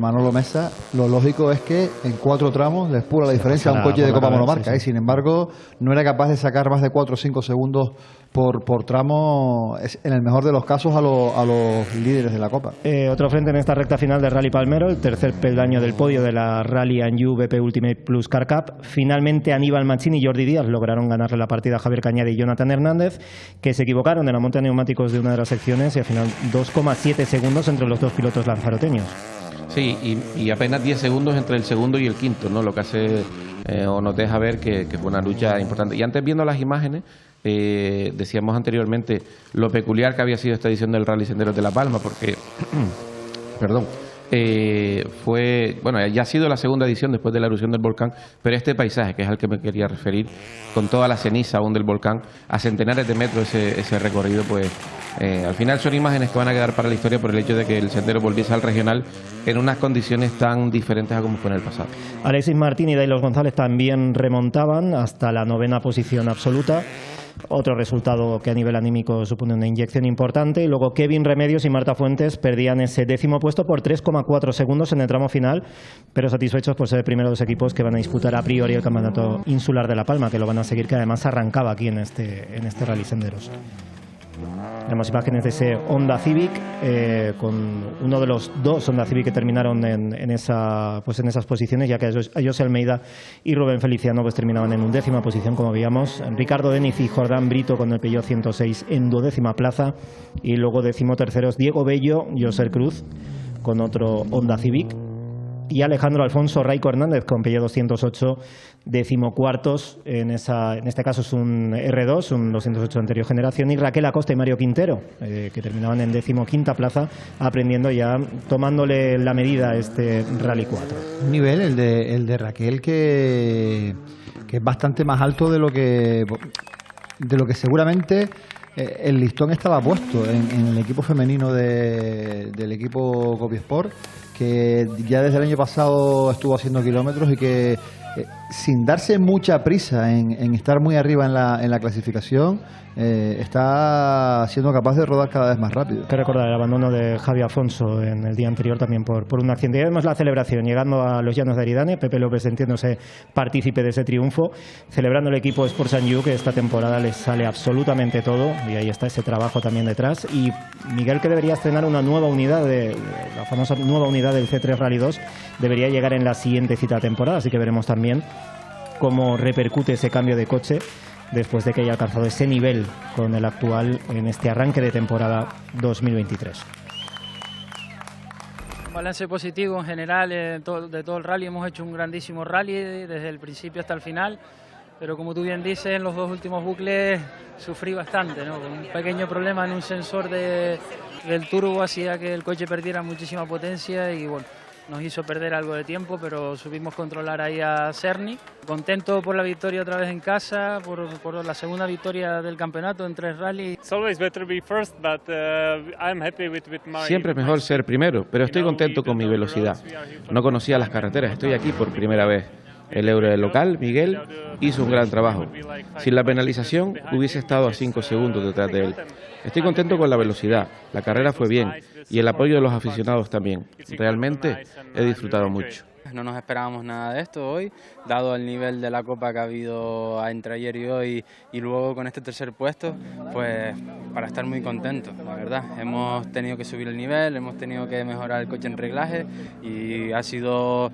Speaker 4: Manolo Mesa, lo lógico es que en 4 tramos les pura la diferencia a un coche de Copa monomarca. Sí, sí. Sin embargo, no era capaz de sacar más de 4 o 5 segundos por tramo, en el mejor de los casos, a los líderes de la Copa.
Speaker 2: Otro frente en esta recta final del Rally Palmero, el tercer peldaño del podio de la Rally Anju BP Ultimate Plus Car Cup. Finalmente Aníbal Machín y Jordi Díaz lograron ganarle la partida a Javier Cañada y Jonathan Hernández, que se equivocaron en la monta de neumáticos de una de las secciones, y al final 2,7 segundos entre los dos pilotos lanzaroteños.
Speaker 3: Sí, y apenas 10 segundos entre el segundo y el quinto, ¿no? Lo que hace o nos deja ver que fue una lucha importante. Y antes, viendo las imágenes, decíamos anteriormente lo peculiar que había sido esta edición del Rally Senderos de La Palma, porque perdón, ya ha sido la segunda edición después de la erupción del volcán, pero este paisaje, que es al que me quería referir, con toda la ceniza aún del volcán, a centenares de metros ese recorrido, pues al final son imágenes que van a quedar para la historia por el hecho de que el sendero volviese al regional en unas condiciones tan diferentes a como fue en el pasado.
Speaker 2: Alexis Martín y Dailos González también remontaban hasta la 9ª posición absoluta. Otro resultado que a nivel anímico supone una inyección importante. Y luego Kevin Remedios y Marta Fuentes perdían ese 10º puesto por 3,4 segundos en el tramo final, pero satisfechos por ser el primero de los equipos que van a disputar a priori el Campeonato Insular de La Palma, que lo van a seguir, que además arrancaba aquí en este Rally Senderos. Vemos imágenes de ese Honda Civic con uno de los 2 Honda Civic que terminaron en esas posiciones, ya que José Almeida y Rubén Feliciano pues terminaban en 11ª posición, como veíamos. Ricardo Deniz y Jordán Brito con el Peugeot 106 en 12ª plaza, y luego 13º Diego Bello, José Cruz con otro Honda Civic, y Alejandro Alfonso Raico Hernández con Peugeot 208 14º, en este caso es un R2, un 208 de anterior generación, y Raquel Acosta y Mario Quintero, que terminaban en 15ª plaza, aprendiendo ya, tomándole la medida a este Rally 4.
Speaker 4: Un nivel, el de Raquel, que es bastante más alto de lo que seguramente el listón estaba puesto en el equipo femenino del equipo Copiesport, que ya desde el año pasado estuvo haciendo kilómetros y que sin darse mucha prisa en estar muy arriba en la clasificación, está siendo capaz de rodar cada vez más rápido.
Speaker 2: Hay que recordar el abandono de Javi Afonso en el día anterior también por un accidente. Y vemos la celebración llegando a los llanos de Aridane, Pepe López sintiéndose partícipe de ese triunfo, celebrando el equipo Sports &You, que esta temporada les sale absolutamente todo, y ahí está ese trabajo también detrás. Y Miguel, que debería estrenar una nueva unidad, la famosa nueva unidad del C3 Rally 2, debería llegar en la siguiente cita de temporada, así que veremos también cómo repercute ese cambio de coche después de que haya alcanzado ese nivel con el actual en este arranque de temporada 2023.
Speaker 9: Un balance positivo en general de todo el rally. Hemos hecho un grandísimo rally desde el principio hasta el final, pero como tú bien dices, en los 2 últimos bucles sufrí bastante, ¿no? Con un pequeño problema en un sensor del turbo hacía que el coche perdiera muchísima potencia y bueno, nos hizo perder algo de tiempo, pero supimos controlar ahí a Cerny. Contento por la victoria otra vez en casa, por la segunda victoria del campeonato en 3 rallies.
Speaker 3: Siempre es mejor ser primero, pero estoy contento con mi velocidad. No conocía las carreteras, estoy aquí por primera vez. El euro local, Miguel, hizo un gran trabajo. Sin la penalización, hubiese estado a 5 segundos detrás de él. Estoy contento con la velocidad, la carrera fue bien y el apoyo de los aficionados también. Realmente he disfrutado mucho.
Speaker 16: No nos esperábamos nada de esto hoy, dado el nivel de la Copa que ha habido entre ayer y hoy, y luego con este tercer puesto, pues para estar muy contentos, la verdad. Hemos tenido que subir el nivel, hemos tenido que mejorar el coche en reglaje y ha sido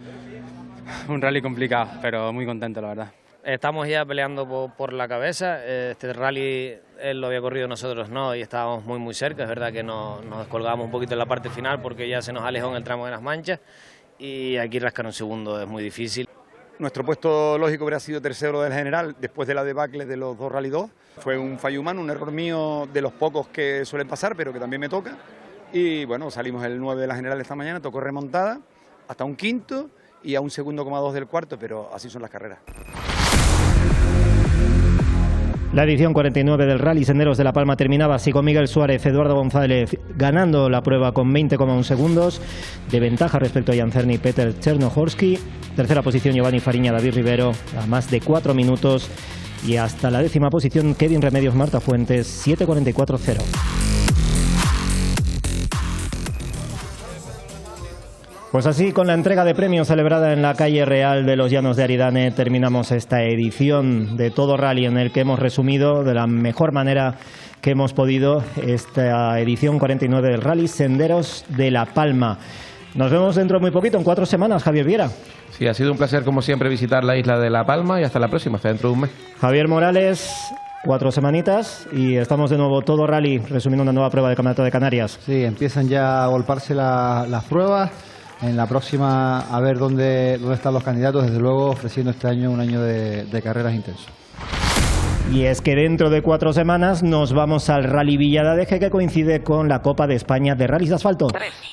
Speaker 16: un rally complicado, pero muy contento, la verdad.
Speaker 17: Estamos ya peleando por la cabeza. Este rally él lo había corrido, nosotros no, y estábamos muy cerca. Es verdad que nos descolgamos un poquito en la parte final porque ya se nos alejó en el tramo de las manchas, y aquí rascar un segundo es muy difícil.
Speaker 11: Nuestro puesto lógico hubiera sido tercero del general después de la debacle de los 2 Rally 2. Fue un fallo humano, un error mío de los pocos que suelen pasar, pero que también me toca. Y bueno, salimos el 9 de la general esta mañana, tocó remontada hasta un quinto y a un 2,2 del cuarto, pero así son las carreras.
Speaker 2: La edición 49 del Rally Senderos de La Palma terminaba así, con Miguel Suárez, Eduardo González ganando la prueba con 20,1 segundos de ventaja respecto a Jan Cerny y Peter Chernohorski. Tercera posición Giovanni Fariña, David Rivero a más de 4 minutos. Y hasta la 10ª posición Kevin Remedios, Marta Fuentes, 7:44.0. Pues así, con la entrega de premios celebrada en la calle Real de los Llanos de Aridane, terminamos esta edición de Todo Rally, en el que hemos resumido de la mejor manera que hemos podido esta edición 49 del Rally Senderos de La Palma. Nos vemos dentro de muy poquito, en 4 semanas, Javier Viera.
Speaker 3: Sí, ha sido un placer como siempre visitar la isla de La Palma, y hasta la próxima, hasta dentro de un mes.
Speaker 2: Javier Morales, 4 semanitas y estamos de nuevo Todo Rally, resumiendo una nueva prueba del Campeonato de Canarias.
Speaker 4: Sí, empiezan ya a agolparse las pruebas. En la próxima, a ver dónde están los candidatos, desde luego ofreciendo este año un año de carreras intenso.
Speaker 2: Y es que dentro de 4 semanas nos vamos al Rally Villadadeje, que coincide con la Copa de España de Rallys de Asfalto.
Speaker 12: 3.